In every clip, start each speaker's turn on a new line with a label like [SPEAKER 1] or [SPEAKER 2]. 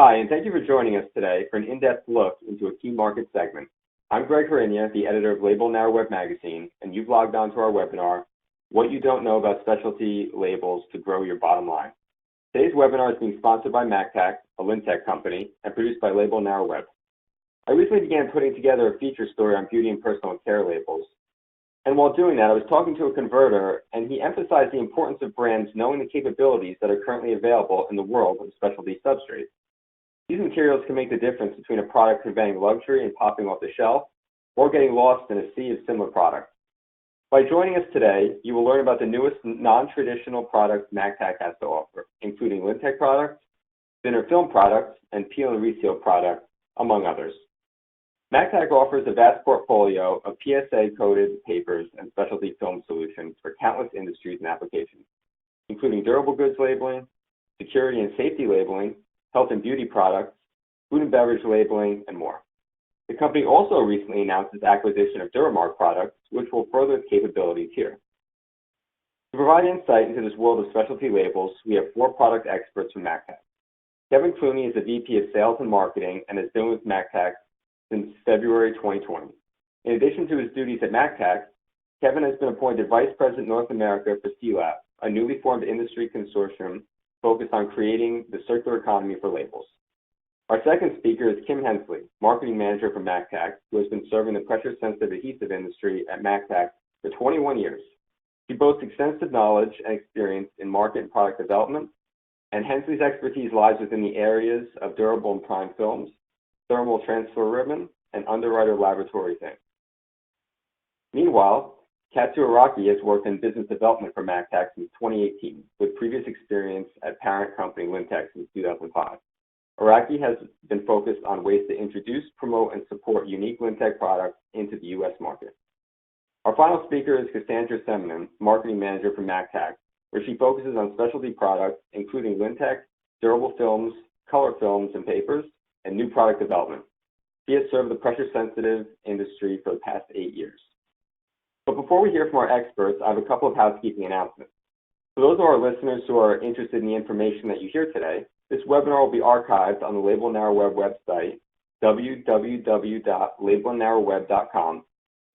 [SPEAKER 1] Hi, and thank you for joining us today for an in-depth look into a key market segment. I'm Greg Harinia, the editor of Label Narrow Web Magazine, and you've logged on to our webinar, What You Don't Know About Specialty Labels to Grow Your Bottom Line. Today's webinar is being sponsored by Mactac, a Limptac company, and produced by Label Narrow Web. I recently began putting together a feature story on beauty and personal care labels. And while doing that, I was talking to a converter, and he emphasized the importance of brands knowing the capabilities that are currently available in the world of specialty substrates. These materials can make the difference between a product conveying luxury and popping off the shelf, or getting lost in a sea of similar products. By joining us today, you will learn about the newest non-traditional products Mactac has to offer, including Limptac products, thinner film products, and peel and reseal products, among others. Mactac offers a vast portfolio of PSA-coated papers and specialty film solutions for countless industries and applications, including durable goods labeling, security and safety labeling, health and beauty products, food and beverage labeling, and more. The company also recently announced its acquisition of Duramark products, which will further its capabilities here. To provide insight into this world of specialty labels, we have four product experts from Macpac. Kevin Clooney is the VP of Sales and Marketing and has been with Macpac since February 2020. In addition to his duties at Macpac, Kevin has been appointed Vice President North America for CLAB, a newly formed industry consortium focused on creating the circular economy for labels. Our second speaker is Kim Hensley, Marketing Manager for Macpac, who has been serving the pressure-sensitive adhesive industry at Macpac for 21 years. She boasts extensive knowledge and experience in market and product development, and Hensley's expertise lies within the areas of durable and prime films, thermal transfer ribbon, and underwriter laboratory things. Meanwhile, Katsu Araki has worked in business development for Macpac since 2018, with previous experience at parent company Limptac since 2005. Araki has been focused on ways to introduce, promote, and support unique Limptac products into the U.S. market. Our final speaker is Cassandra Seminen, Marketing Manager for Macpac, where she focuses on specialty products, including Limptac, durable films, color films and papers, and new product development. She has served the pressure-sensitive industry for the past 8 years. But before we hear from our experts, I have a couple of housekeeping announcements. For those of our listeners who are interested in the information that you hear today, this webinar will be archived on the Label Narrow Web website, www.labelandnarrowweb.com,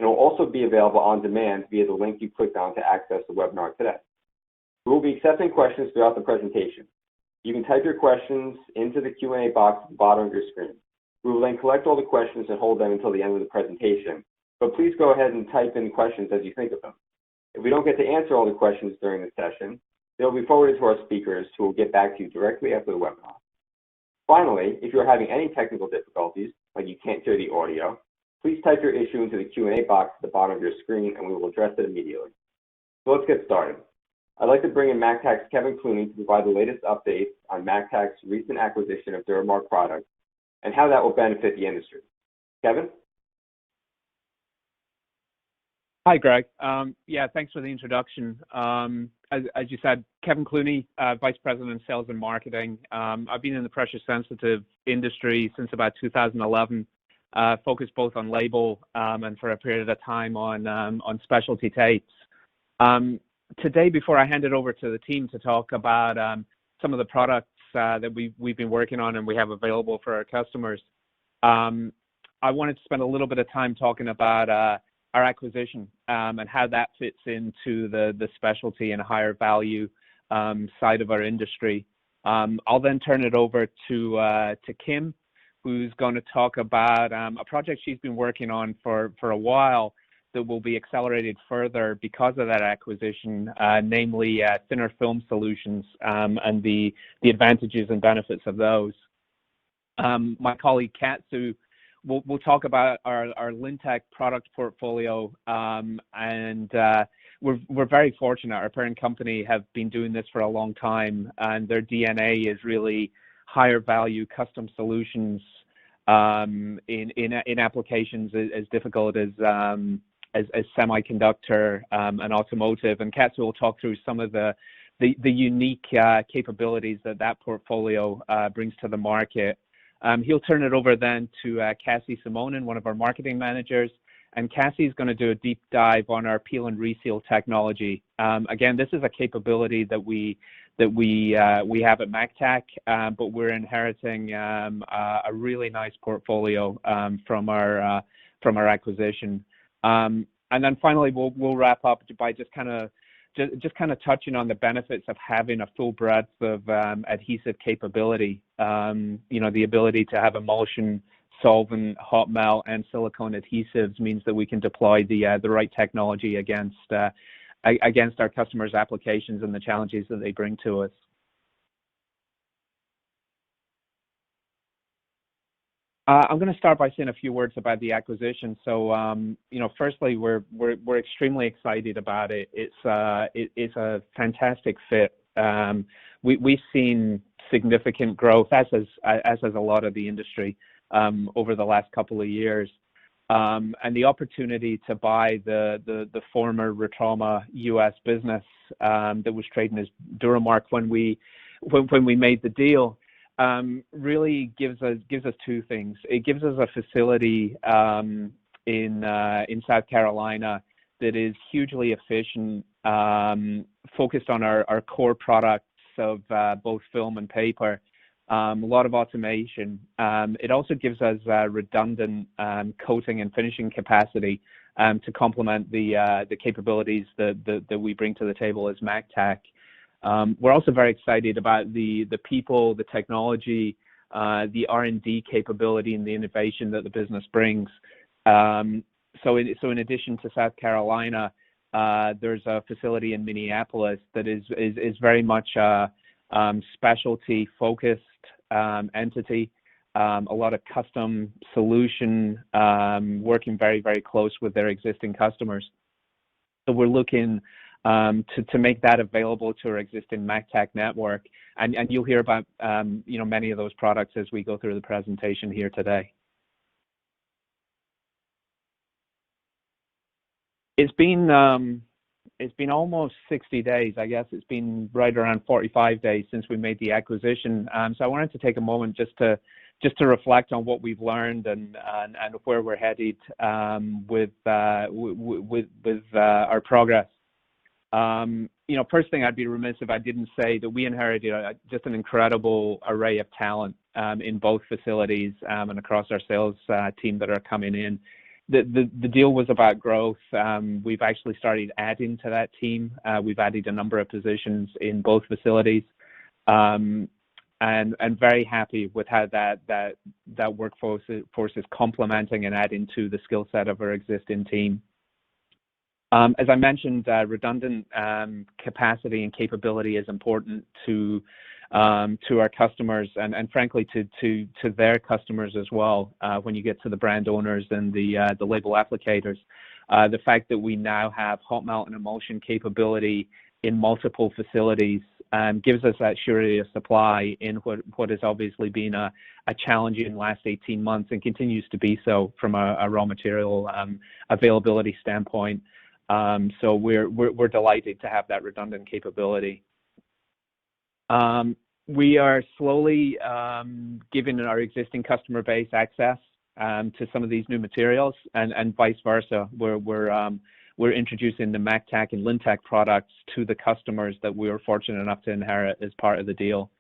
[SPEAKER 1] and will also be available on demand via the link you clicked on to access the webinar today. We will be accepting questions throughout the presentation. You can type your questions into the Q&A box at the bottom of your screen. We will then collect all the questions and hold them until the end of the presentation, but please go ahead and type in questions as you think of them. If we don't get to answer all the questions during the session, they will be forwarded to our speakers who will get back to you directly after the webinar. Finally, if you're having any technical difficulties, like you can't hear the audio, please type your issue into the Q&A box at the bottom of your screen and we will address it immediately. So let's get started. I'd like to bring in Mactac's Kevin Clooney to provide the latest updates on Mactac's recent acquisition of Duramark products and how that will benefit the industry. Kevin?
[SPEAKER 2] Hi, Greg. Thanks for the introduction. As you said, Kevin Clooney, Vice President of Sales and Marketing. I've been in the pressure-sensitive industry since about 2011, focused both on label and for a period of time on specialty tapes. Today, before I hand it over to the team to talk about some of the products that we've been working on and we have available for our customers, I wanted to spend a little bit of time talking about our acquisition and how that fits into the specialty and higher value side of our industry. I'll then turn it over to Kim, who's going to talk about a project she's been working on for a while that will be accelerated further because of that acquisition, namely thinner film solutions and the advantages and benefits of those. My colleague Katsu will talk about our Limptac product portfolio, and we're very fortunate. Our parent company have been doing this for a long time, and their DNA is really higher value custom solutions in applications as difficult as semiconductor and automotive. And Katsu will talk through some of the unique capabilities that portfolio brings to the market. He'll turn it over then to Cassie Simonin, one of our marketing managers, and Cassie's going to do a deep dive on our peel and reseal technology. Again, this is a capability that we have at Mactac, but we're inheriting a really nice portfolio from our acquisition. And then finally, we'll wrap up by just kind of touching on the benefits of having a full breadth of adhesive capability. The ability to have emulsion, solvent, hot melt, and silicone adhesives means that we can deploy the right technology against our customers' applications and the challenges that they bring to us. I'm going to start by saying a few words about the acquisition. So, firstly, we're extremely excited about it. It's a fantastic fit. We've seen significant growth, as has a lot of the industry, over the last couple of years. And the opportunity to buy the former Retrauma US business that was trading as Duramark when we made the deal really gives us two things. It gives us a facility in South Carolina that is hugely efficient, focused on our core products of both film and paper. A lot of automation. It also gives us redundant coating and finishing capacity to complement the capabilities that we bring to the table as Mactac. We're also very excited about the people, the technology, the R&D capability, and the innovation that the business brings. So in addition to South Carolina, there's a facility in Minneapolis that is very much a specialty focused entity, a lot of custom solution, working very, very close with their existing customers. So we're looking to make that available to our existing Mactac network, and you'll hear about many of those products as we go through the presentation here today. It's been almost 60 days. I guess it's been right around 45 days since we made the acquisition. So I wanted to take a moment just to reflect on what we've learned and where we're headed with our progress. First thing, I'd be remiss if I didn't say that we inherited just an incredible array of talent in both facilities and across our sales team that are coming in. The deal was about growth. We've actually started adding to that team. We've added a number of positions in both facilities, and very happy with how that workforce is complementing and adding to the skill set of our existing team. As I mentioned, redundant capacity and capability is important to our customers and frankly to their customers as well. When you get to the brand owners and the label applicators, the fact that we now have hot melt and emulsion capability in multiple facilities gives us that surety of supply in what has obviously been a challenging last 18 months and continues to be so from a raw material availability standpoint. So we're delighted to have that redundant capability. We are slowly giving our existing customer base access to some of these new materials, and vice versa. We're introducing the Mactac and Limptac products to the customers that we were fortunate enough to inherit as part of the deal.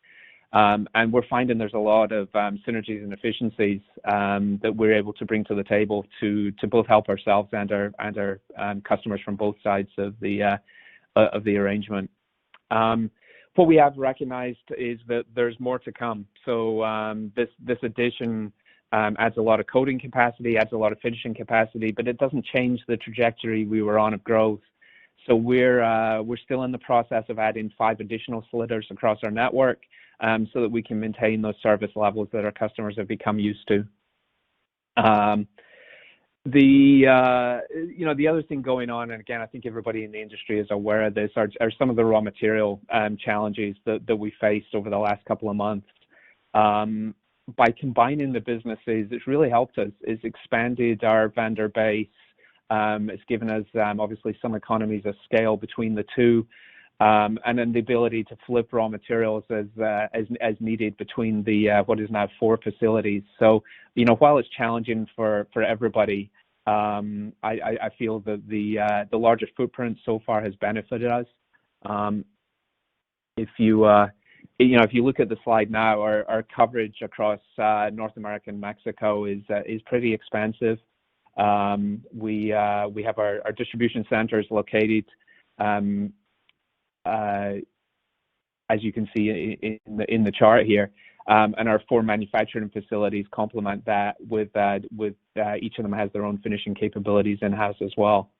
[SPEAKER 2] And we're finding there's a lot of synergies and efficiencies that we're able to bring to the table to both help ourselves and our customers from both sides of the arrangement. What we have recognized is that there's more to come. So this addition adds a lot of coating capacity, adds a lot of finishing capacity, but it doesn't change the trajectory we were on of growth. So we're still in the process of adding 5 additional slitters across our network, so that we can maintain those service levels that our customers have become used to. The other thing going on, and again, I think everybody in the industry is aware of this, are some of the raw material challenges that we faced over the last couple of months. By combining the businesses, it's really helped us. It's expanded our vendor base. It's given us obviously some economies of scale between the two, and then the ability to flip raw materials as needed between the what is now 4 facilities. So while it's challenging for everybody, I feel that the larger footprint so far has benefited us. If you look at the slide now, our coverage across North America and Mexico is pretty expansive. We have our distribution centers located, as you can see in the chart here, and our 4 manufacturing facilities complement that with each of them has their own finishing capabilities in-house as well.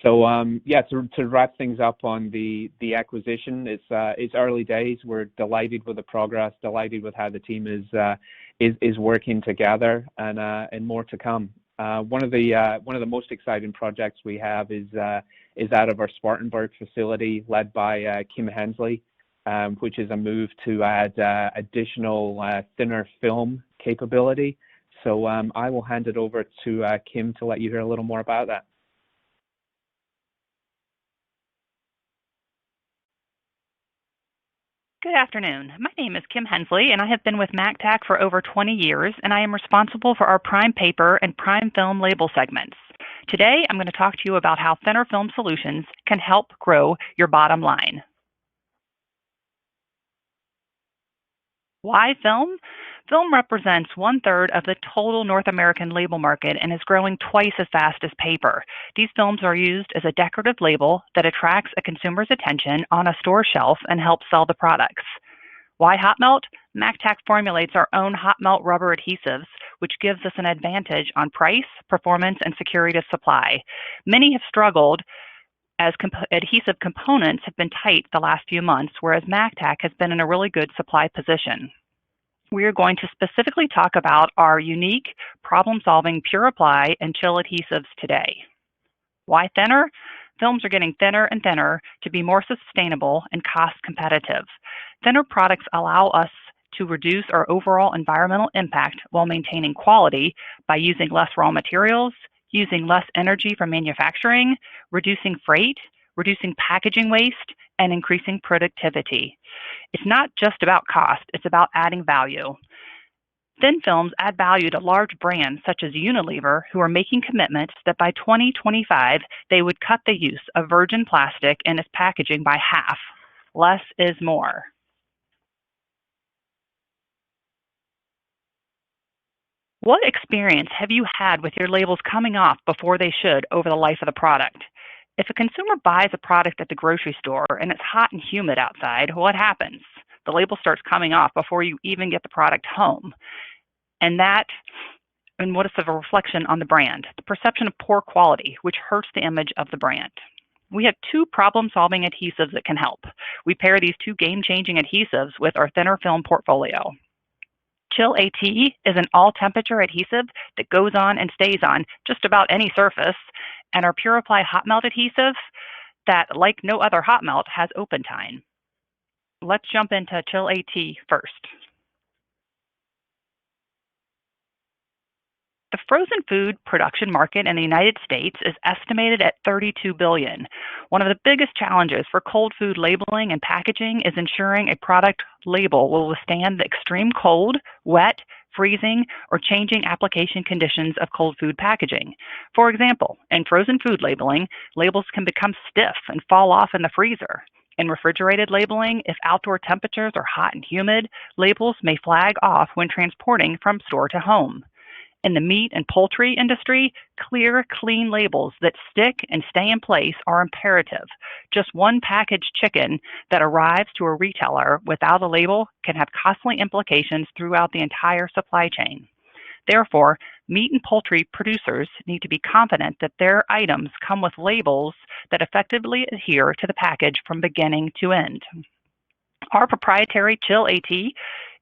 [SPEAKER 2] So to wrap things up on the acquisition, it's early days. We're delighted with the progress, delighted with how the team is working together, and more to come. One of the most exciting projects we have is out of our Spartanburg facility, led by Kim Hensley, which is a move to add additional thinner film capability. So I will hand it over to Kim to let you hear a little more about that.
[SPEAKER 3] Good afternoon. My name is Kim Hensley, and I have been with Mactac for over 20 years, and I am responsible for our prime paper and prime film label segments. Today, I'm going to talk to you about how thinner film solutions can help grow your bottom line. Why film? Film represents 1/3 of the total North American label market and is growing twice as fast as paper. These films are used as a decorative label that attracts a consumer's attention on a store shelf and helps sell the products. Why hot melt? Mactac formulates our own hot melt rubber adhesives, which gives us an advantage on price, performance, and security of supply. Many have struggled as adhesive components have been tight the last few months, whereas Mactac has been in a really good supply position. We are going to specifically talk about our unique problem-solving Pure Apply and Chill adhesives today. Why thinner? Films are getting thinner and thinner to be more sustainable and cost competitive. Thinner products allow us to reduce our overall environmental impact while maintaining quality by using less raw materials, using less energy for manufacturing, reducing freight, reducing packaging waste, and increasing productivity. It's not just about cost, it's about adding value. Thin films add value to large brands such as Unilever, who are making commitments that by 2025, they would cut the use of virgin plastic in its packaging by half. Less is more. What experience have you had with your labels coming off before they should over the life of the product? If a consumer buys a product at the grocery store and it's hot and humid outside, what happens? The label starts coming off before you even get the product home. And what is a reflection on the brand? The perception of poor quality, which hurts the image of the brand. We have 2 problem-solving adhesives that can help. We pair these 2 game-changing adhesives with our thinner film portfolio. Chill AT is an all-temperature adhesive that goes on and stays on just about any surface, and our Pure Apply hot melt adhesive that, like no other hot melt, has open time. Let's jump into Chill AT first. The frozen food production market in the United States is estimated at $32 billion. One of the biggest challenges for cold food labeling and packaging is ensuring a product label will withstand the extreme cold, wet, freezing, or changing application conditions of cold food packaging. For example, in frozen food labeling, labels can become stiff and fall off in the freezer. In refrigerated labeling, if outdoor temperatures are hot and humid, labels may flag off when transporting from store to home. In the meat and poultry industry, clear, clean labels that stick and stay in place are imperative. Just one packaged chicken that arrives to a retailer without a label can have costly implications throughout the entire supply chain. Therefore, meat and poultry producers need to be confident that their items come with labels that effectively adhere to the package from beginning to end. Our proprietary Chill AT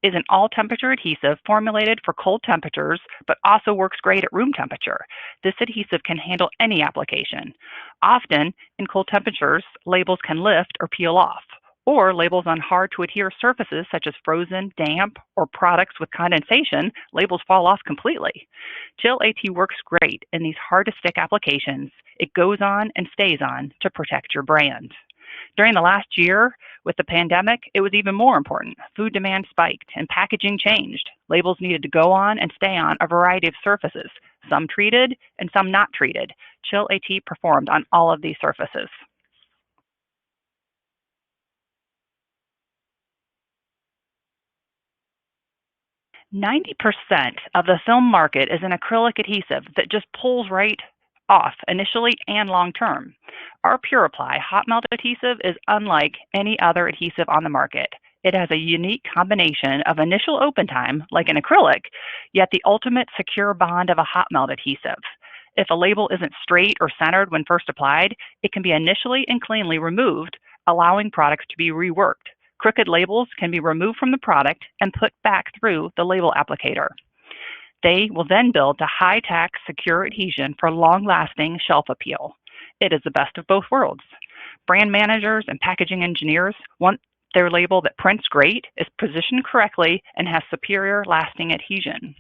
[SPEAKER 3] is an all-temperature adhesive formulated for cold temperatures, but also works great at room temperature. This adhesive can handle any application. Often, in cold temperatures, labels can lift or peel off, or labels on hard-to-adhere surfaces such as frozen, damp, or products with condensation, labels fall off completely. Chill AT works great in these hard-to-stick applications. It goes on and stays on to protect your brand. During the last year, with the pandemic, it was even more important. Food demand spiked and packaging changed. Labels needed to go on and stay on a variety of surfaces, some treated and some not treated. Chill AT performed on all of these surfaces. "90% of the film market is an acrylic adhesive that just pulls right off initially and long term. Our PureApply hot melt adhesive is unlike any other adhesive on the market. It has a unique combination of initial open time, like an acrylic, yet the ultimate secure bond of a hot melt adhesive. If a label isn't straight or centered when first applied, it can be initially and cleanly removed, allowing products to be reworked. Crooked labels can be removed from the product and put back through the label applicator. They will then build to high-tack, secure adhesion for long-lasting shelf appeal. It is the best of both worlds. Brand managers and packaging engineers want their label that prints great, is positioned correctly, and has superior lasting adhesion.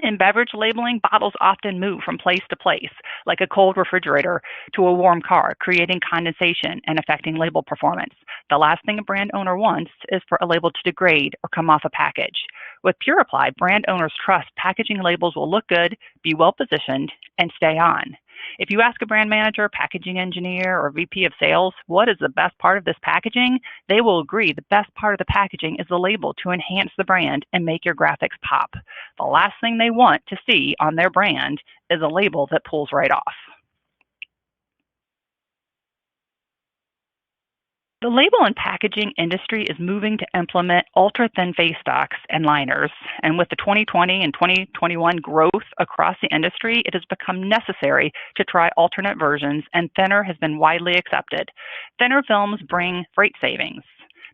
[SPEAKER 3] In beverage labeling, bottles often move from place to place, like a cold refrigerator to a warm car, creating condensation and affecting label performance. The last thing a brand owner wants is for a label to degrade or come off a package. With PureApply, brand owners trust packaging labels will look good, be well positioned, and stay on. If you ask a brand manager, packaging engineer, or VP of sales, what is the best part of this packaging, they will agree the best part of the packaging is the label to enhance the brand and make your graphics pop. The last thing they want to see on their brand is a label that pulls right off. The label and packaging industry is moving to implement ultra-thin face stocks and liners, and with the 2020 and 2021 growth across the industry, it has become necessary to try alternate versions, and thinner has been widely accepted. Thinner films bring freight savings.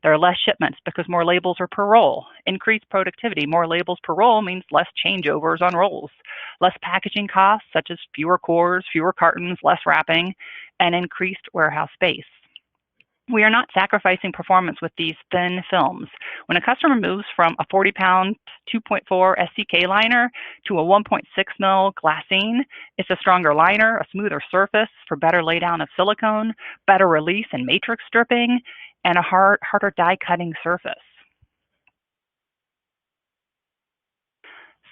[SPEAKER 3] There are less shipments because more labels are per roll. Increased productivity, more labels per roll means less changeovers on rolls. Less packaging costs, such as fewer cores, fewer cartons, less wrapping, and increased warehouse space. We are not sacrificing performance with these thin films. When a customer moves from a 40-pound 2.4 SCK liner to a 1.6 mil glassine, it's a stronger liner, a smoother surface for better laydown of silicone, better release and matrix stripping, and a harder die cutting surface.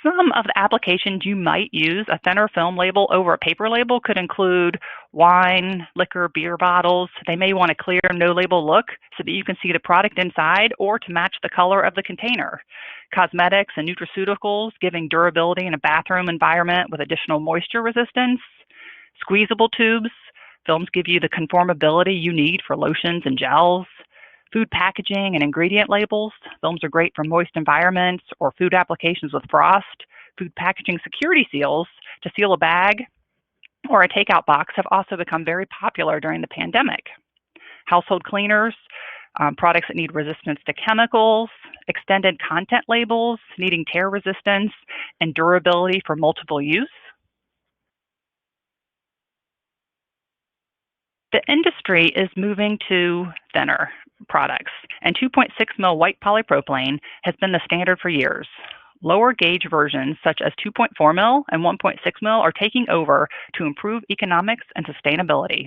[SPEAKER 3] Some of the applications you might use a thinner film label over a paper label could include wine, liquor, beer bottles. They may want a clear, no-label look so that you can see the product inside or to match the color of the container. Cosmetics and nutraceuticals, giving durability in a bathroom environment with additional moisture resistance. Squeezable tubes. Films give you the conformability you need for lotions and gels. Food packaging and ingredient labels. Films are great for moist environments or food applications with frost. Food packaging security seals to seal a bag or a takeout box have also become very popular during the pandemic. Household cleaners, products that need resistance to chemicals, extended content labels needing tear resistance and durability for multiple use. The industry is moving to thinner products, and 2.6 mil white polypropylene has been the standard for years. Lower gauge versions such as 2.4 mil and 1.6 mil are taking over to improve economics and sustainability.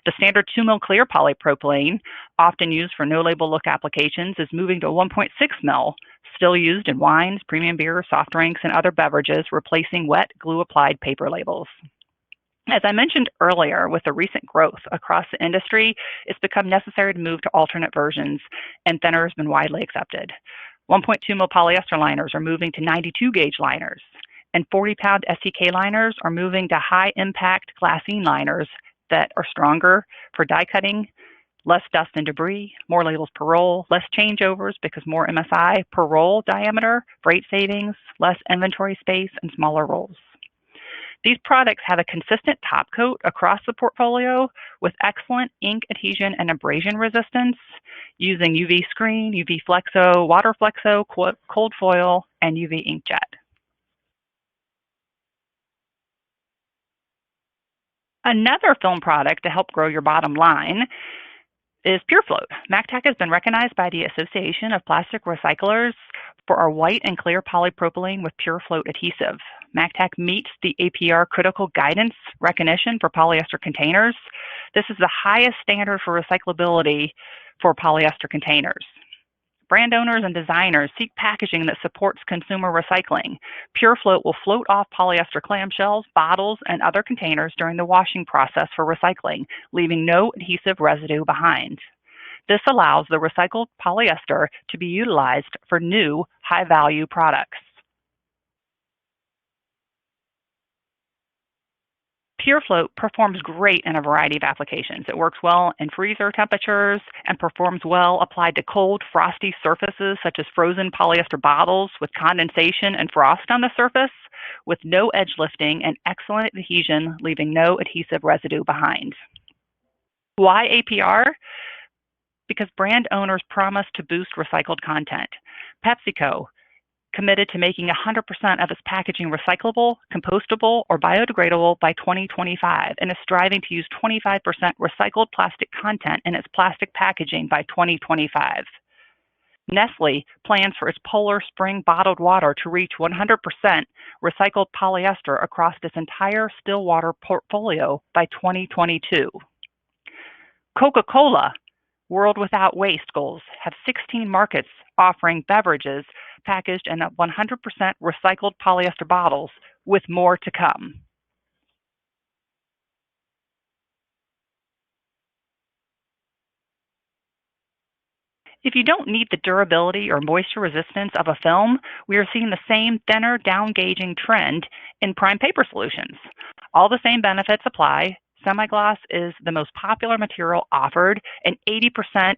[SPEAKER 3] The standard 2 mil clear polypropylene, often used for no-label look applications, is moving to 1.6 mil, still used in wines, premium beer, soft drinks, and other beverages, replacing wet glue-applied paper labels. As I mentioned earlier, with the recent growth across the industry, it's become necessary to move to alternate versions, and thinner has been widely accepted. 1.2 mil polyester liners are moving to 92 gauge liners, and 40-pound SCK liners are moving to high-impact glassine liners that are stronger for die cutting, less dust and debris, more labels per roll, less changeovers because more MSI per roll diameter, freight savings, less inventory space, and smaller rolls. These products have a consistent top coat across the portfolio with excellent ink adhesion and abrasion resistance using UV screen, UV flexo, water flexo, cold foil, and UV inkjet. Another film product to help grow your bottom line is PureFloat. Mactac has been recognized by the Association of Plastic Recyclers for our white and clear polypropylene with PureFloat adhesive. Mactac meets the APR critical guidance recognition for polyester containers. This is the highest standard for recyclability for polyester containers. Brand owners and designers seek packaging that supports consumer recycling. PureFloat will float off polyester clamshells, bottles, and other containers during the washing process for recycling, leaving no adhesive residue behind. This allows the recycled polyester to be utilized for new, high-value products. PureFloat performs great in a variety of applications. It works well in freezer temperatures and performs well applied to cold, frosty surfaces such as frozen polyester bottles with condensation and frost on the surface, with no edge lifting and excellent adhesion, leaving no adhesive residue behind. Why APR? Because brand owners promise to boost recycled content. PepsiCo committed to making 100% of its packaging recyclable, compostable, or biodegradable by 2025 and is striving to use 25% recycled plastic content in its plastic packaging by 2025. Nestle plans for its Polar Spring bottled water to reach 100% recycled polyester across its entire still water portfolio by 2022. Coca-Cola World Without Waste goals have 16 markets offering beverages packaged in 100% recycled polyester bottles, with more to come. If you don't need the durability or moisture resistance of a film, we are seeing the same thinner down-gauging trend in prime paper solutions. All the same benefits apply. Semi-gloss is the most popular material offered, and 80%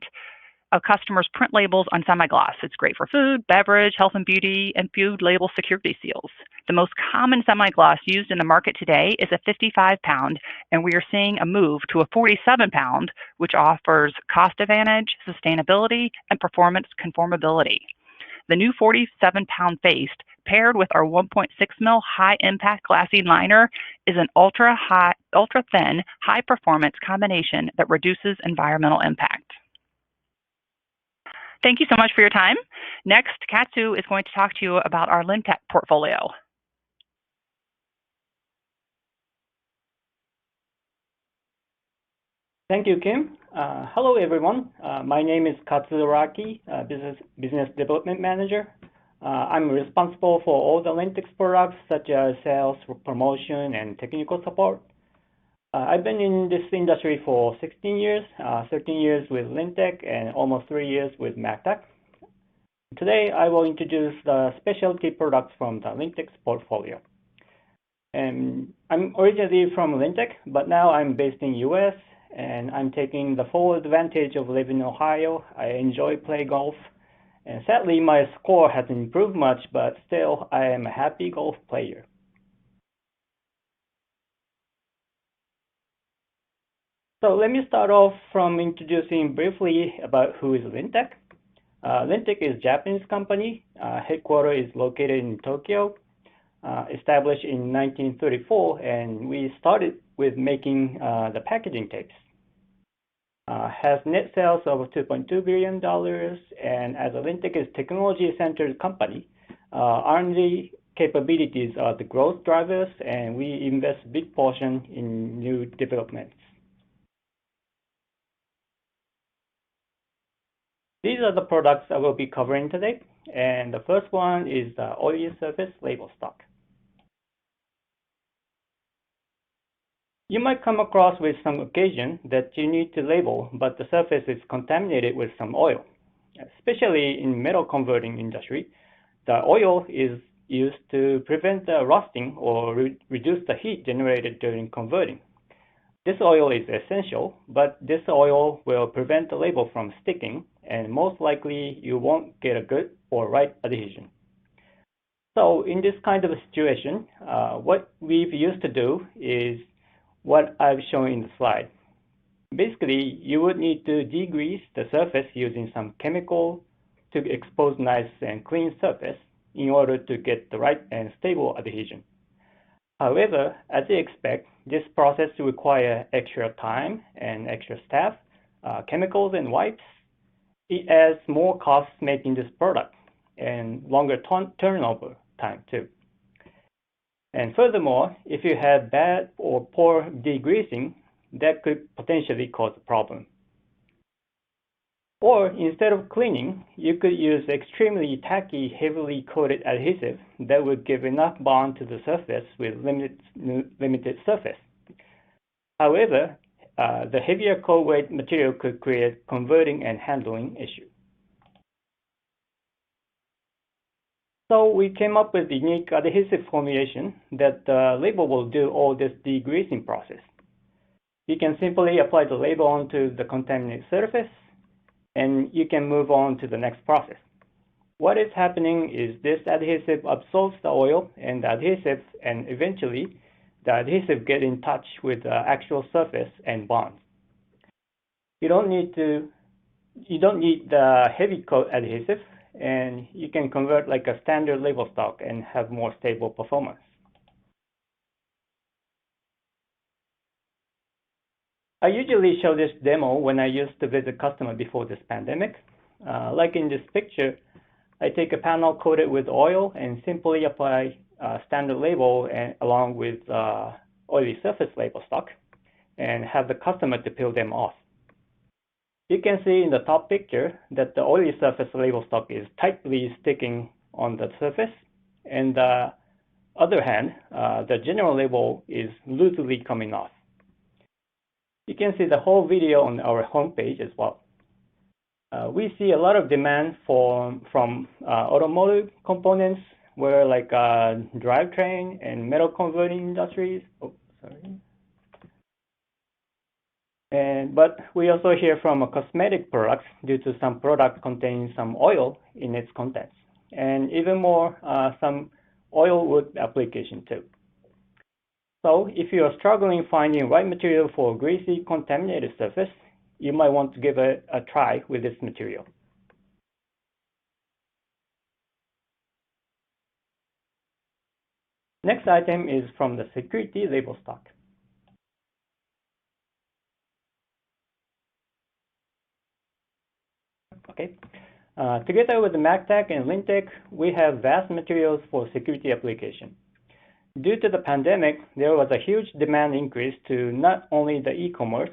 [SPEAKER 3] of customers print labels on semi-gloss. It's great for food, beverage, health and beauty, and food label security seals. The most common semi-gloss used in the market today is a 55-pound, and we are seeing a move to a 47-pound, which offers cost advantage, sustainability, and performance conformability. The new 47-pound faced, paired with our 1.6 mil high-impact glassine liner, is an ultra-thin, high-performance combination that reduces environmental impact. Thank you so much for your time. Next, Katsu is going to talk to you about our Limptac portfolio.
[SPEAKER 4] Thank you, Kim. Hello, everyone. My name is Katsuraki, Business Development Manager. I'm responsible for all the Limptac products, such as sales, promotion, and technical support. I've been in this industry for 16 years, 13 years with Limptac, and almost 3 years with Mactac. Today, I will introduce the specialty products from the Limptac portfolio. And I'm originally from Limptac, but now I'm based in US, and I'm taking the full advantage of living in Ohio. I enjoy playing golf, and sadly, my score hasn't improved much, but still, I am a happy golf player. So let me start off from introducing briefly about who is Limptac. Limptac is a Japanese company. Headquarters is located in Tokyo, established in 1934, and we started with making the packaging tapes. Has net sales of $2.2 billion, and as a Limptac is a technology-centered company, R&D capabilities are the growth drivers, and we invest a big portion in new developments. These are the products I will be covering today, and the first one is the oily surface label stock. You might come across with some occasion that you need to label, but the surface is contaminated with some oil. Especially in metal converting industry, the oil is used to prevent the rusting or reduce the heat generated during converting. This oil is essential, but this oil will prevent the label from sticking, and most likely you won't get a good or right adhesion. So in this kind of a situation, what we've used to do is what I've shown in the slide. Basically, you would need to degrease the surface using some chemical to expose nice and clean surface in order to get the right and stable adhesion. However, as you expect, this process requires extra time and extra staff, chemicals and wipes, it adds more costs making this product and longer turnover time too. And furthermore, if you have bad or poor degreasing, that could potentially cause a problem. Or instead of cleaning, you could use extremely tacky, heavily coated adhesive that would give enough bond to the surface with limited surface. However, the heavier coat weight material could create converting and handling issue. So we came up with a unique adhesive formulation that the label will do all this degreasing process. You can simply apply the label onto the contaminated surface, and you can move on to the next process. What is happening is this adhesive absorbs the oil and the adhesive, and eventually the adhesive gets in touch with the actual surface and bonds. You don't need the heavy coat adhesive, and you can convert like a standard label stock and have more stable performance. I usually show this demo when I used to visit customers before this pandemic. Like in this picture, I take a panel coated with oil and simply apply a standard label along with oily surface label stock and have the customer to peel them off. You can see in the top picture that the oily surface label stock is tightly sticking on the surface, and the other hand, the general label is loosely coming off. You can see the whole video on our homepage as well. We see a lot of demand from automotive components, where like drivetrain and metal converting industries. But we also hear from cosmetic products due to some product containing some oil in its contents, and even more some oil wood application too. So if you are struggling finding right material for a greasy, contaminated surface, you might want to give it a try with this material. Next item is from the security label stock. Okay. Together with the Mactac and Limptac, we have vast materials for security application. Due to the pandemic, there was a huge demand increase to not only the e-commerce,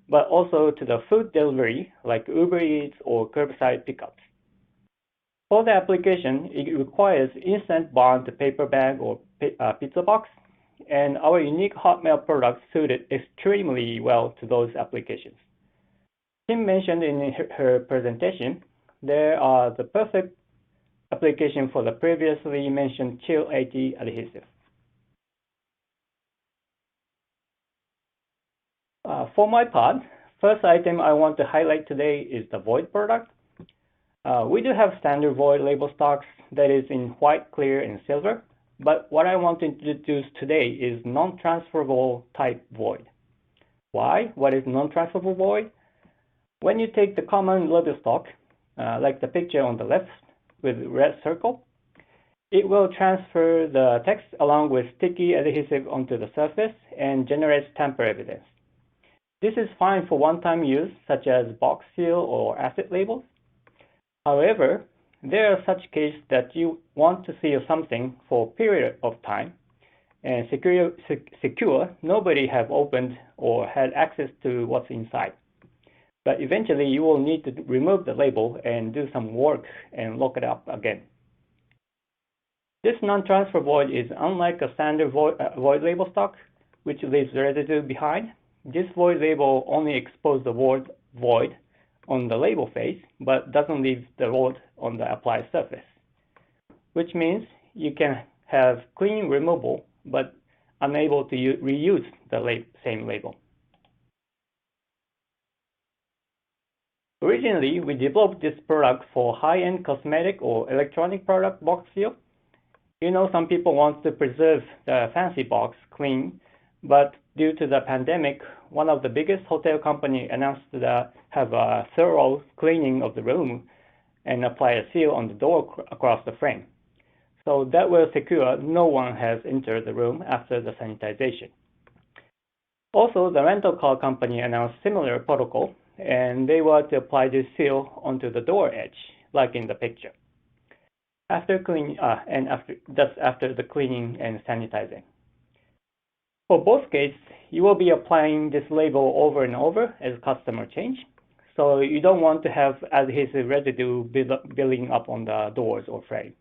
[SPEAKER 4] but also to the food delivery like Uber Eats or curbside pickups. For the application, it requires instant bond to paper bag or pizza box, and our unique hot melt products suited extremely well to those applications. Kim mentioned in her presentation, there are the perfect application for the previously mentioned Chill 80 adhesive. For my part, first item I want to highlight today is the void product. We do have standard void label stocks that is in white, clear, and silver, but what I want to introduce today is non-transferable type void. Why? What is non-transferable void? When you take the common label stock, like the picture on the left with red circle, it will transfer the text along with sticky adhesive onto the surface and generates tamper evidence. This is fine for one-time use, such as box seal or acid labels. However, there are such cases that you want to seal something for a period of time and secure nobody have opened or had access to what's inside. But eventually you will need to remove the label and do some work and lock it up again. This non-transfer void is unlike a standard void label stock, which leaves residue behind. This void label only exposes the word void on the label face, but doesn't leave the void on the applied surface, which means you can have clean removal, but unable to reuse the same label. Originally, we developed this product for high-end cosmetic or electronic product box seal. You know, some people want to preserve the fancy box clean, but due to the pandemic, one of the biggest hotel company announced to have a thorough cleaning of the room and apply a seal on the door across the frame. So that will secure no one has entered the room after the sanitization. Also, the rental car company announced similar protocol and they were to apply this seal onto the door edge, like in the picture. After the cleaning and sanitizing. For both cases, you will be applying this label over and over as customer change, so you don't want to have adhesive residue building up on the doors or frame.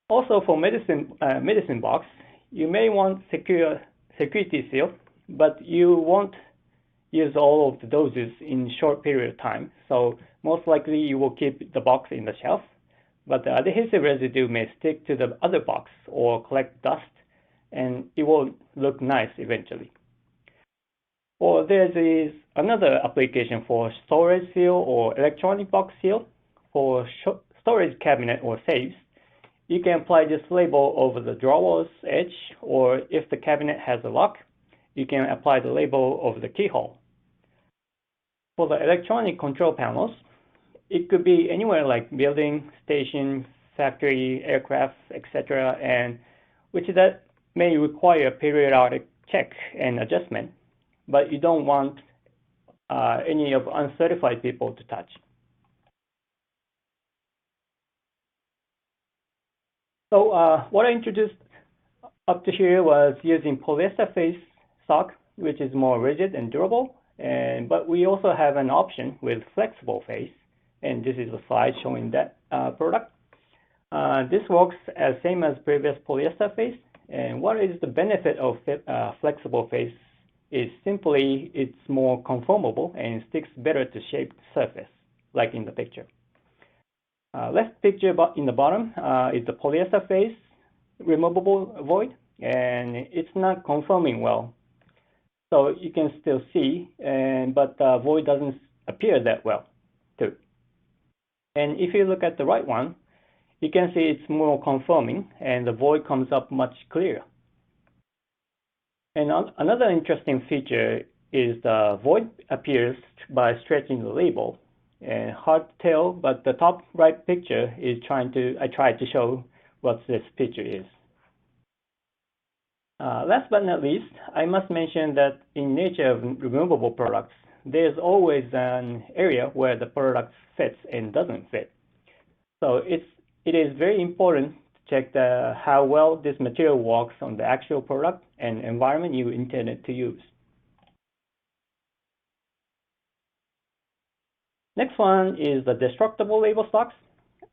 [SPEAKER 4] Also, for medicine box, you may want security seal, but you won't use all of the doses in short period of time, so most likely you will keep the box in the shelf, but the adhesive residue may stick to the other box or collect dust, and it won't look nice eventually. Or there is another application for storage seal or electronic box seal. For storage cabinet or safes, you can apply this label over the drawer's edge, or if the cabinet has a lock, you can apply the label over the keyhole. For the electronic control panels, it could be anywhere like building, station, factory, aircraft, etc., and that may require a periodic check and adjustment, but you don't want any of uncertified people to touch. So what I introduced up to here was using polyester face sock, which is more rigid and durable, but we also have an option with flexible face, and this is a slide showing that product. This works as same as previous polyester face, and what is the benefit of flexible face is simply it's more conformable and sticks better to shaped surface, like in the picture. Left picture in the bottom is the polyester face removable void, and it's not conforming well. So you can still see, but the void doesn't appear that well too. And if you look at the right one, you can see it's more conforming and the void comes up much clearer. And another interesting feature is the void appears by stretching the label. And hard to tell, but the top right picture is I tried to show what this picture is. Last but not least, I must mention that in nature of removable products, there's always an area where the product fits and doesn't fit. So it is very important to check how well this material works on the actual product and environment you intended to use. Next one is the destructible label stocks.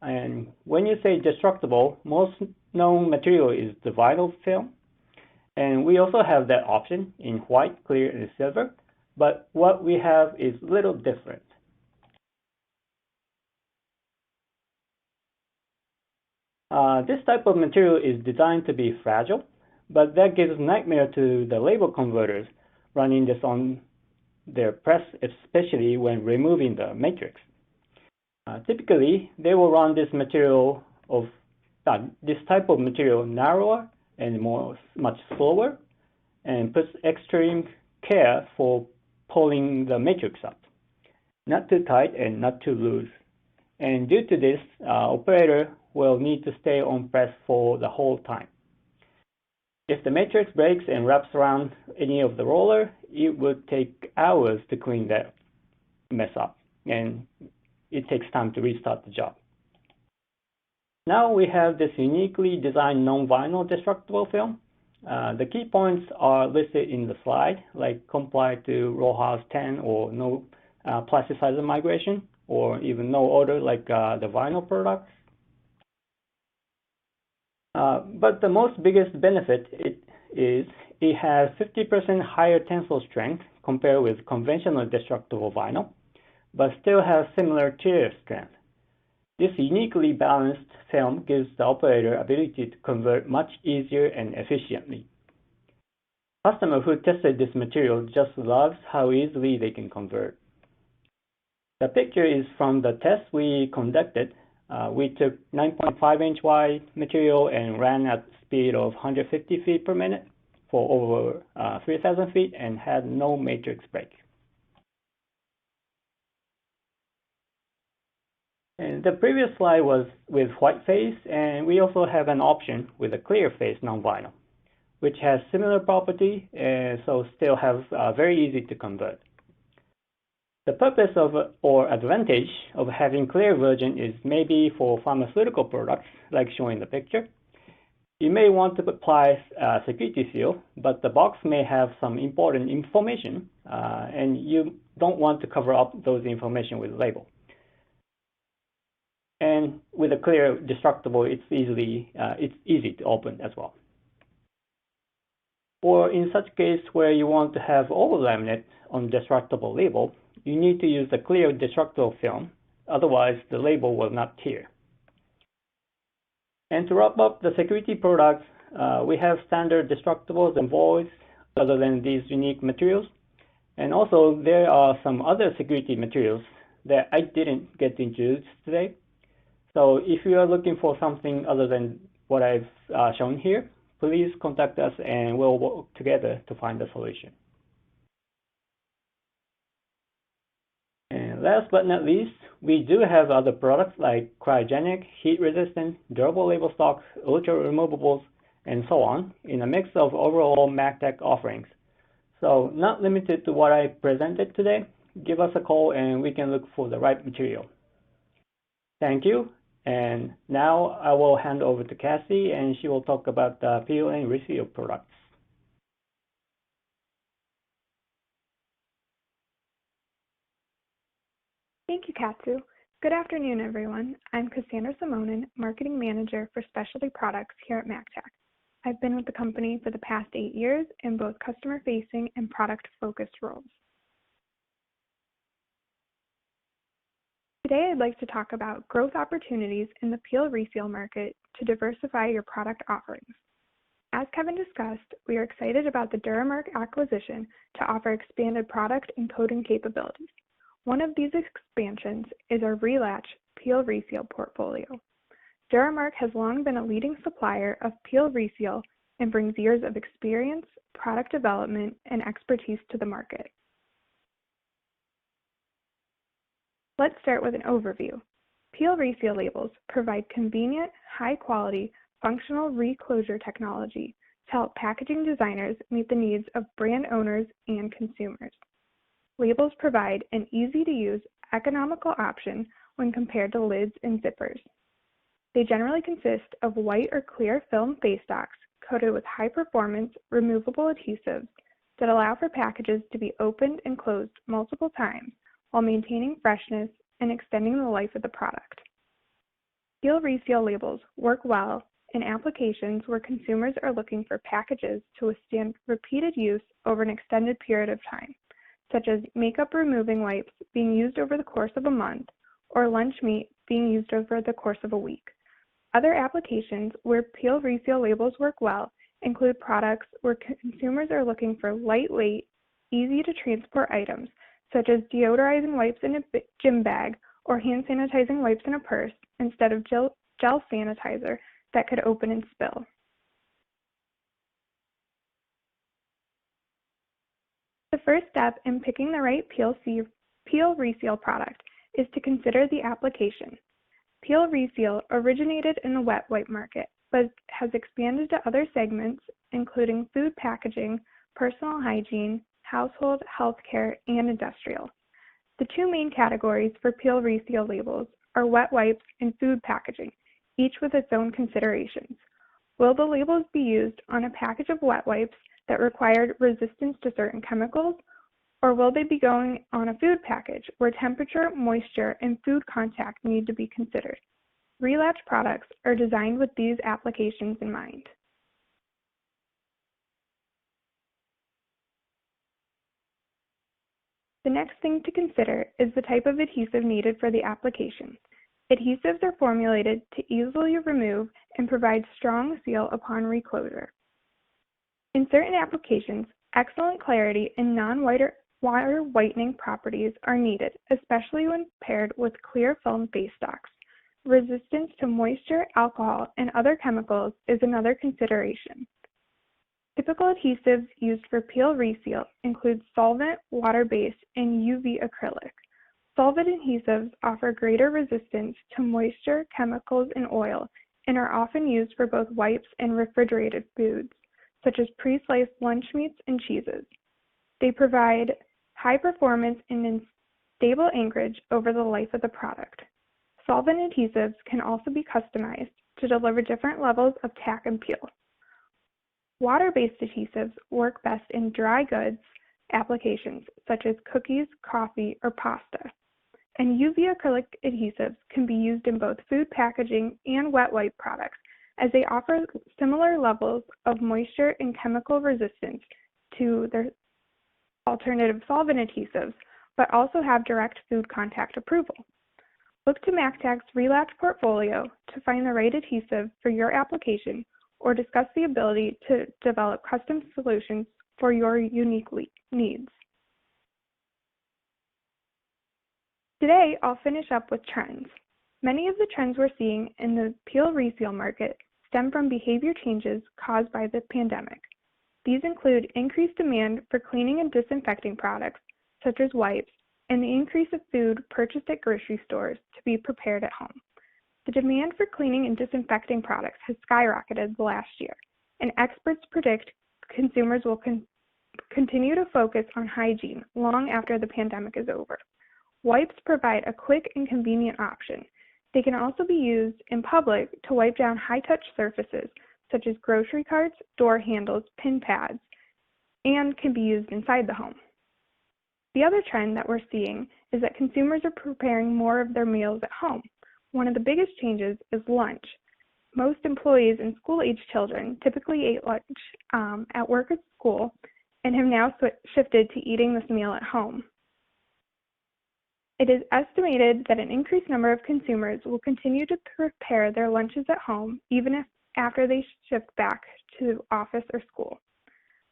[SPEAKER 4] And when you say destructible, most known material is the vinyl film. And we also have that option in white, clear, and silver. But what we have is a little different. This type of material is designed to be fragile, but that gives nightmare to the label converters running this on their press, especially when removing the matrix. Typically, they will run this type of material narrower and much slower, and puts extreme care for pulling the matrix up, not too tight and not too loose. And due to this, operator will need to stay on press for the whole time. If the matrix breaks and wraps around any of the roller, it would take hours to clean that mess up, and it takes time to restart the job. Now we have this uniquely designed non-vinyl destructible film. The key points are listed in the slide, like comply to RoHS 10 or no plasticizer migration, or even no odor like the vinyl products. But the most biggest benefit is it has 50% higher tensile strength compared with conventional destructible vinyl, but still has similar tear strength. This uniquely balanced film gives the operator ability to convert much easier and efficiently. Customer who tested this material just loves how easily they can convert. The picture is from the test we conducted. We took 9.5-inch wide material and ran at speed of 150 feet per minute for over 3,000 feet and had no matrix break. And the previous slide was with white face, and we also have an option with a clear face non-vinyl, which has similar property and so still have very easy to convert. The purpose of or advantage of having clear version is maybe for pharmaceutical products, like shown in the picture. You may want to apply a security seal, but the box may have some important information, and you don't want to cover up those information with a label. And with a clear destructible, it's easy to open as well. Or in such case where you want to have over laminate on destructible label, you need to use a clear destructible film, otherwise the label will not tear. And to wrap up the security products, we have standard destructibles and voids other than these unique materials. And also there are some other security materials that I didn't get to introduce today. So if you are looking for something other than what I've shown here, please contact us and we'll work together to find a solution. And last but not least, we do have other products like cryogenic, heat-resistant, durable label stocks, ultra-removables, and so on in a mix of overall Mactac offerings. So not limited to what I presented today, give us a call and we can look for the right material. Thank you. And now I will hand over to Cassie and she will talk about the peel and reseal products.
[SPEAKER 5] Thank you, Katsu. Good afternoon, everyone. I'm Cassandra Simonin, Marketing Manager for Specialty Products here at Mactac. I've been with the company for the past 8 years in both customer-facing and product-focused roles. Today, I'd like to talk about growth opportunities in the peel reseal market to diversify your product offerings. As Kevin discussed, we are excited about the Duramark acquisition to offer expanded product and coating capabilities. One of these expansions is our Relatch Peel Reseal portfolio. Duramark has long been a leading supplier of peel reseal and brings years of experience, product development, and expertise to the market. Let's start with an overview. Peel reseal labels provide convenient, high-quality, functional reclosure technology to help packaging designers meet the needs of brand owners and consumers. Labels provide an easy-to-use, economical option when compared to lids and zippers. They generally consist of white or clear film face stocks coated with high-performance, removable adhesives that allow for packages to be opened and closed multiple times while maintaining freshness and extending the life of the product. Peel reseal labels work well in applications where consumers are looking for packages to withstand repeated use over an extended period of time, such as makeup removing wipes being used over the course of a month, or lunch meat being used over the course of a week. Other applications where peel reseal labels work well include products where consumers are looking for lightweight, easy to transport items, such as deodorizing wipes in a gym bag or hand sanitizing wipes in a purse instead of gel sanitizer that could open and spill. The first step in picking the right peel reseal product is to consider the application. Peel reseal originated in the wet wipe market, but has expanded to other segments, including food packaging, personal hygiene, household, healthcare, and industrial. The two main categories for peel reseal labels are wet wipes and food packaging, each with its own considerations. Will the labels be used on a package of wet wipes that required resistance to certain chemicals, or will they be going on a food package where temperature, moisture, and food contact need to be considered? Relatch products are designed with these applications in mind. The next thing to consider is the type of adhesive needed for the application. Adhesives are formulated to easily remove and provide strong seal upon reclosure. In certain applications, excellent clarity and non-water whitening properties are needed, especially when paired with clear film face stocks. Resistance to moisture, alcohol, and other chemicals is another consideration. Typical adhesives used for peel reseal include solvent, water-based, and UV acrylic. Solvent adhesives offer greater resistance to moisture, chemicals, and oil, and are often used for both wipes and refrigerated foods, such as pre-sliced lunch meats and cheeses. They provide high performance and stable anchorage over the life of the product. Solvent adhesives can also be customized to deliver different levels of tack and peel. Water-based adhesives work best in dry goods applications such as cookies, coffee, or pasta. And UV acrylic adhesives can be used in both food packaging and wet wipe products, as they offer similar levels of moisture and chemical resistance to their alternative solvent adhesives, but also have direct food contact approval. Look to Mactac's Reseal portfolio to find the right adhesive for your application or discuss the ability to develop custom solutions for your unique needs. Today, I'll finish up with trends. Many of the trends we're seeing in the peel reseal market stem from behavior changes caused by the pandemic. These include increased demand for cleaning and disinfecting products, such as wipes, and the increase of food purchased at grocery stores to be prepared at home. The demand for cleaning and disinfecting products has skyrocketed the last year, and experts predict consumers will continue to focus on hygiene long after the pandemic is over. Wipes provide a quick and convenient option. They can also be used in public to wipe down high-touch surfaces, such as grocery carts, door handles, pin pads, and can be used inside the home. The other trend that we're seeing is that consumers are preparing more of their meals at home. One of the biggest changes is lunch. Most employees and school-aged children typically ate lunch at work or school and have now shifted to eating this meal at home. It is estimated that an increased number of consumers will continue to prepare their lunches at home even after they shift back to office or school.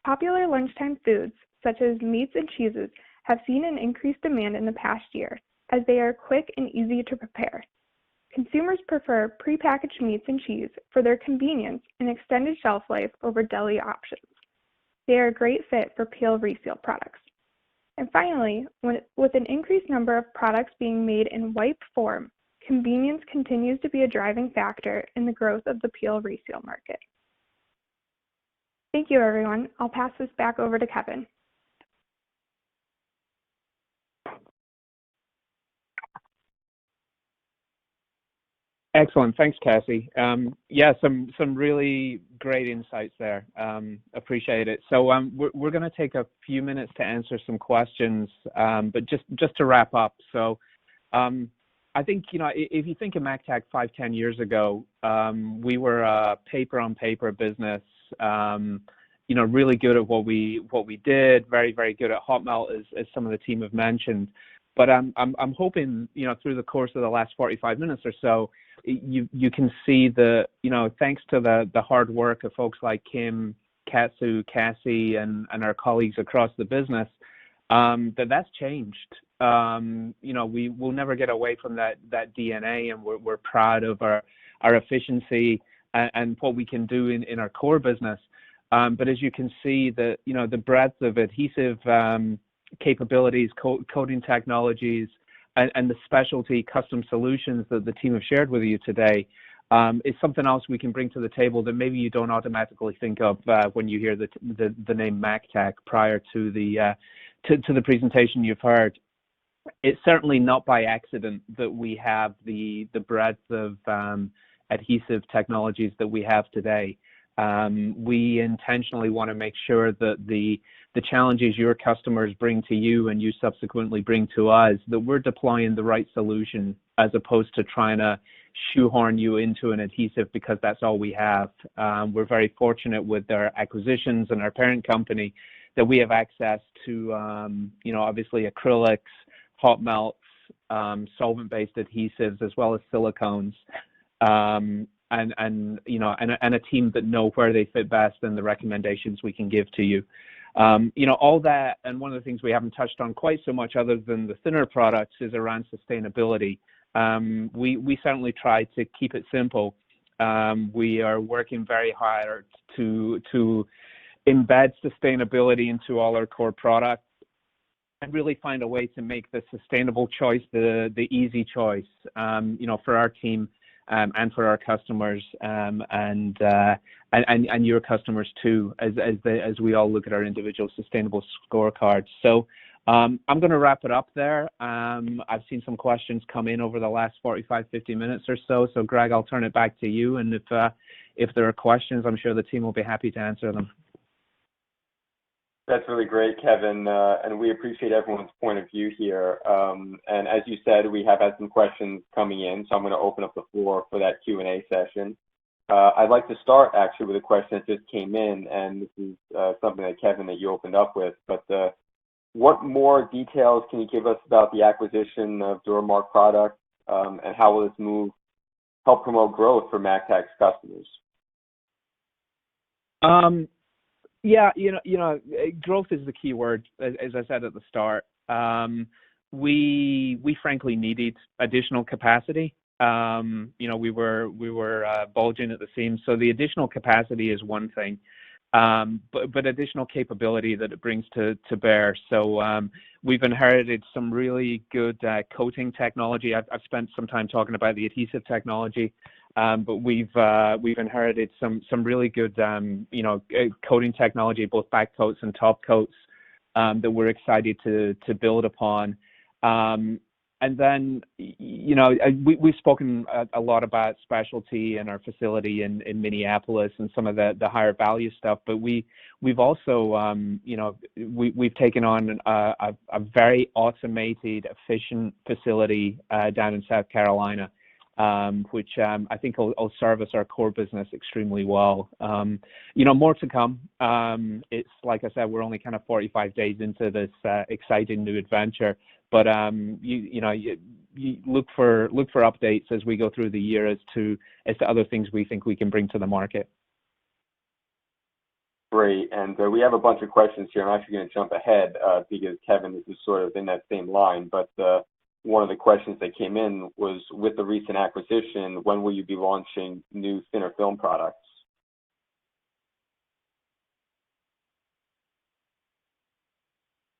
[SPEAKER 5] Popular lunchtime foods, such as meats and cheeses, have seen an increased demand in the past year, as they are quick and easy to prepare. Consumers prefer prepackaged meats and cheese for their convenience and extended shelf life over deli options. They are a great fit for peel reseal products. And finally, with an increased number of products being made in wipe form, convenience continues to be a driving factor in the growth of the peel reseal market. Thank you, everyone. I'll pass this back over to Kevin.
[SPEAKER 2] Excellent. Thanks, Cassie. Yeah, some really great insights there. Appreciate it. So we're going to take a few minutes to answer some questions, but just to wrap up. So I think, if you think of Mactac 5-10 years ago, we were a paper-on-paper business, really good at what we did, very, very good at hot melt, as some of the team have mentioned. But I'm hoping, through the course of the last 45 minutes or so, you can see thanks to the hard work of folks like Kim, Katsu, Cassie, and our colleagues across the business, that's changed. We will never get away from that DNA, and we're proud of our efficiency and what we can do in our core business. But as you can see, the breadth of adhesive capabilities, coating technologies, and the specialty custom solutions that the team have shared with you today is something else we can bring to the table that maybe you don't automatically think of when you hear the name Mactac prior to the presentation you've heard. It's certainly not by accident that we have the breadth of adhesive technologies that we have today. We intentionally want to make sure that the challenges your customers bring to you and you subsequently bring to us, that we're deploying the right solution as opposed to trying to shoehorn you into an adhesive because that's all we have. We're very fortunate with our acquisitions and our parent company that we have access to, obviously acrylics, hot melts, solvent-based adhesives, as well as silicones. And a team that know where they fit best and the recommendations we can give to you. All that, and one of the things we haven't touched on quite so much other than the thinner products is around sustainability. We certainly try to keep it simple. We are working very hard to embed sustainability into all our core products and really find a way to make the sustainable choice the easy choice, for our team. And for our customers and your customers too, as we all look at our individual sustainable scorecards. So I'm going to wrap it up there. I've seen some questions come in over the last 45, 50 minutes or so. So, Greg, I'll turn it back to you. And if there are questions, I'm sure the team will be happy to answer them.
[SPEAKER 1] That's really great, Kevin, and we appreciate everyone's point of view here. And as you said, we have had some questions coming in, so I'm going to open up the floor for that Q&A session. I'd like to start actually with a question that just came in, and this is something that Kevin, that you opened up with. But what more details can you give us about the acquisition of Duramark products, and how will this move help promote growth for Mactac's customers?
[SPEAKER 2] Yeah, growth is the key word, as I said at the start. We frankly needed additional capacity. We were bulging at the seams, so the additional capacity is one thing, but additional capability that it brings to bear. So we've inherited some really good coating technology. I've spent some time talking about the adhesive technology. But we've inherited some really good coating technology, both back coats and top coats, that we're excited to build upon. And then we've spoken a lot about specialty and our facility in Minneapolis and some of the higher value stuff. But we've also we've taken on a very automated, efficient facility down in South Carolina. Which I think will service our core business extremely well. More to come. It's like I said, we're only kind of 45 days into this exciting new adventure. But you look for updates as we go through the year as to other things we think we can bring to the market.
[SPEAKER 1] Great, and we have a bunch of questions here. I'm actually going to jump ahead because Kevin, this is sort of in that same line, but. One of the questions that came in was, with the recent acquisition, when will you be launching new thinner film products?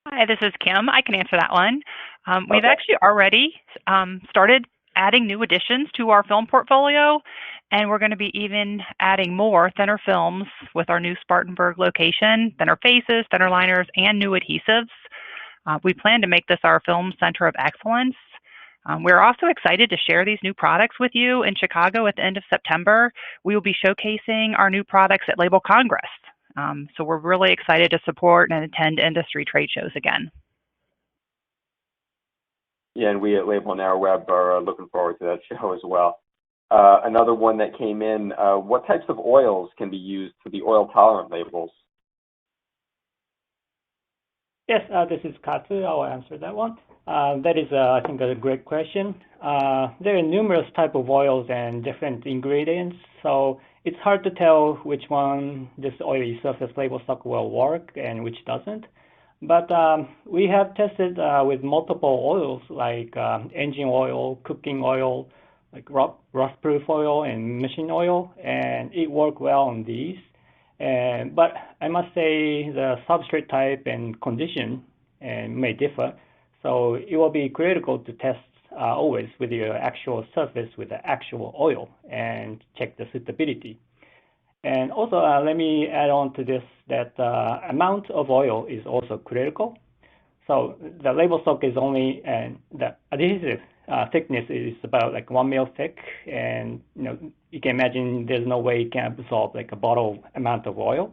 [SPEAKER 3] Hi, this is Kim. I can answer that one. We've actually already started adding new additions to our film portfolio, and we're going to be even adding more thinner films with our new Spartanburg location, thinner faces, thinner liners, and new adhesives. We plan to make this our film center of excellence. We're also excited to share these new products with you in Chicago at the end of September. We will be showcasing our new products at Label Congress. So we're really excited to support and attend industry trade shows again.
[SPEAKER 1] Yeah, and we at Label Narrow Web are looking forward to that show as well. Another one that came in, what types of oils can be used for the oil-tolerant labels?
[SPEAKER 4] Yes, this is Katsu. I'll answer that one. That is, I think, a great question. There are numerous types of oils and different ingredients, so it's hard to tell which one this oily surface label stock will work and which doesn't. But we have tested with multiple oils like engine oil, cooking oil, like rust-proof oil, and machine oil, and it worked well on these. But I must say the substrate type and condition may differ, so it will be critical to test always with your actual surface with the actual oil and check the suitability. And also, let me add on to this that amount of oil is also critical. So the label stock is only, and the adhesive thickness is about like 1 mil thick, and you can imagine there's no way it can absorb like a bottle amount of oil.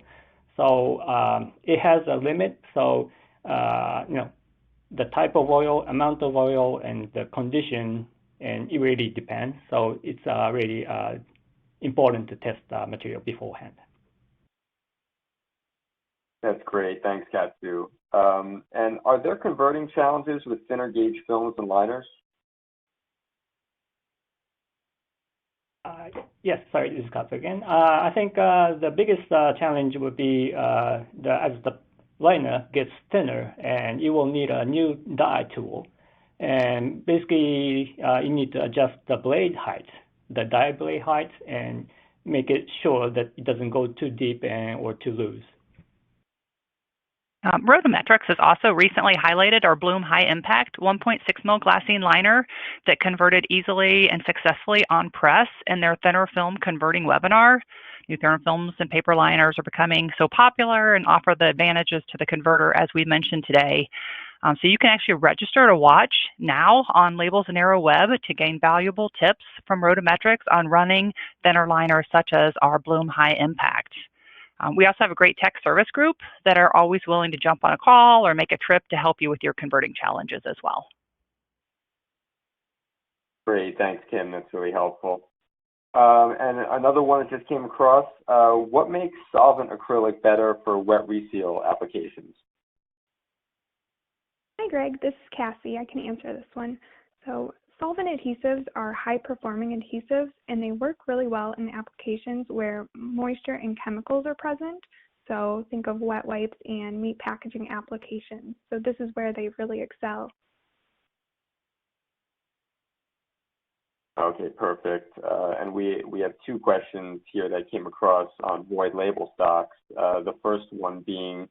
[SPEAKER 4] So it has a limit. So the type of oil, amount of oil, and the condition, and it really depends. So it's really important to test the material beforehand.
[SPEAKER 1] That's great. Thanks, Katsu. And are there converting challenges with thinner gauge films and liners?
[SPEAKER 4] Yes, sorry, this is Katsu again. I think the biggest challenge would be as the liner gets thinner, and you will need a new die tool. And basically, you need to adjust the blade height, the die blade height, and make it sure that it doesn't go too deep or too loose.
[SPEAKER 3] Rhodometrics has also recently highlighted our Bloom High Impact 1.6 mil glassine liner that converted easily and successfully on press in their thinner film converting webinar. New thinner films and paper liners are becoming so popular and offer the advantages to the converter, as we mentioned today. So you can actually register to watch now on Labels and Narrow Web to gain valuable tips from Rotometrics on running thinner liners such as our Bloom High Impact. We also have a great tech service group that are always willing to jump on a call or make a trip to help you with your converting challenges as well.
[SPEAKER 1] Great, thanks, Kim. That's really helpful. And another one that just came across, what makes solvent acrylic better for wet reseal applications?
[SPEAKER 5] Hi, Greg. This is Cassie. I can answer this one. So solvent adhesives are high-performing adhesives, and they work really well in applications where moisture and chemicals are present. So think of wet wipes and meat packaging applications. So this is where they really excel.
[SPEAKER 1] Okay, perfect. And we have two questions here that came across on void label stocks. The first one being,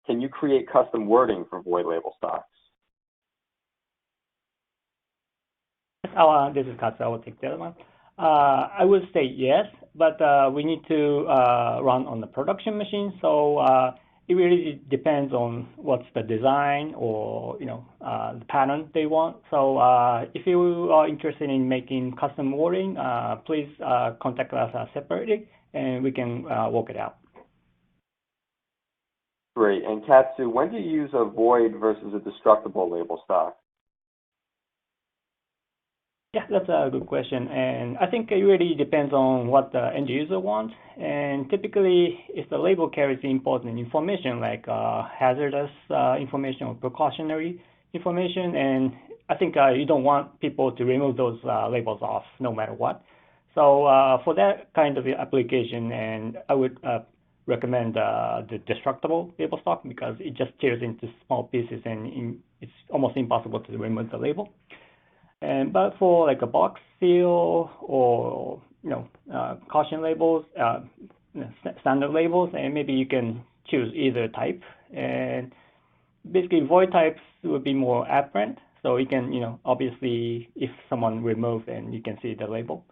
[SPEAKER 1] can you create custom wording for void label stocks?
[SPEAKER 4] This is Katsu. I will take the other one. I would say yes, but we need to run on the production machine. So it really depends on what's the design or the pattern they want. So if you are interested in making custom wording, please contact us separately, and we can work it out.
[SPEAKER 1] Great. And Katsu, when do you use a void versus a destructible label stock?
[SPEAKER 4] Yeah, that's a good question, and I think it really depends on what the end user wants. And typically, if the label carries important information like hazardous information or precautionary information, and I think you don't want people to remove those labels off no matter what. So for that kind of application, and I would recommend the destructible label stock because it just tears into small pieces and it's almost impossible to remove the label. But for like a box seal or caution labels, standard labels, and maybe you can choose either type. And basically, void types would be more apparent, so you can obviously if someone removes, then you can see the label.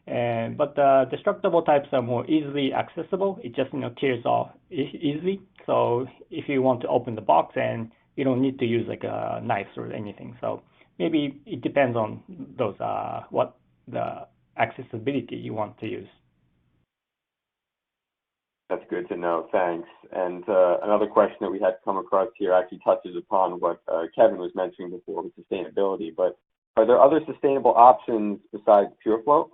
[SPEAKER 4] But the destructible types are more easily accessible. It just tears off easily. So if you want to open the box, and you don't need to use like a knife or anything. So maybe it depends on those what the accessibility you want to use.
[SPEAKER 1] That's good to know. Thanks. And another question that we had come across here actually touches upon what Kevin was mentioning before with sustainability. But are there other sustainable options besides PureFlow?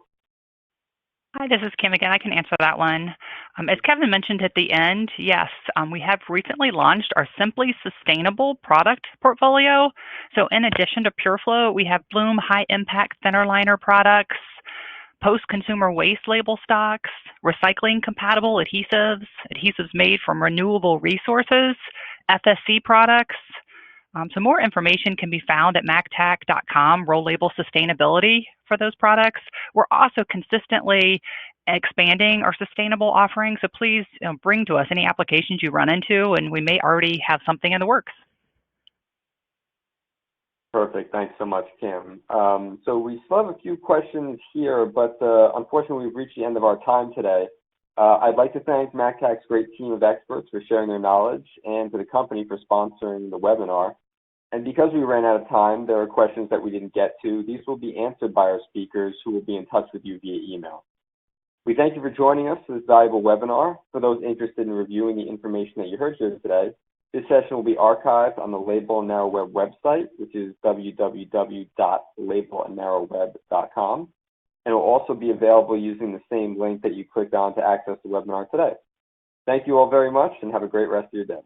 [SPEAKER 3] Hi, this is Kim again. I can answer that one. As Kevin mentioned at the end, yes, we have recently launched our Simply Sustainable product portfolio. So in addition to PureFlow, we have Bloom High Impact Thinner Liner products, post-consumer waste label stocks, recycling compatible adhesives, adhesives made from renewable resources, FSC products. So more information can be found at mactac.com, roll label sustainability for those products. We're also consistently expanding our sustainable offerings, so please bring to us any applications you run into, and we may already have something in the works.
[SPEAKER 1] Perfect. Thanks so much, Kim. So we still have a few questions here, but unfortunately we've reached the end of our time today. I'd like to thank Mactac's great team of experts for sharing their knowledge and to the company for sponsoring the webinar. And because we ran out of time, there are questions that we didn't get to. These will be answered by our speakers who will be in touch with you via email. We thank you for joining us for this valuable webinar. For those interested in reviewing the information that you heard here today, this session will be archived on the Label and Narrow Web website, which is www.labelandnarrowweb.com. And it will also be available using the same link that you clicked on to access the webinar today. Thank you all very much and have a great rest of your day.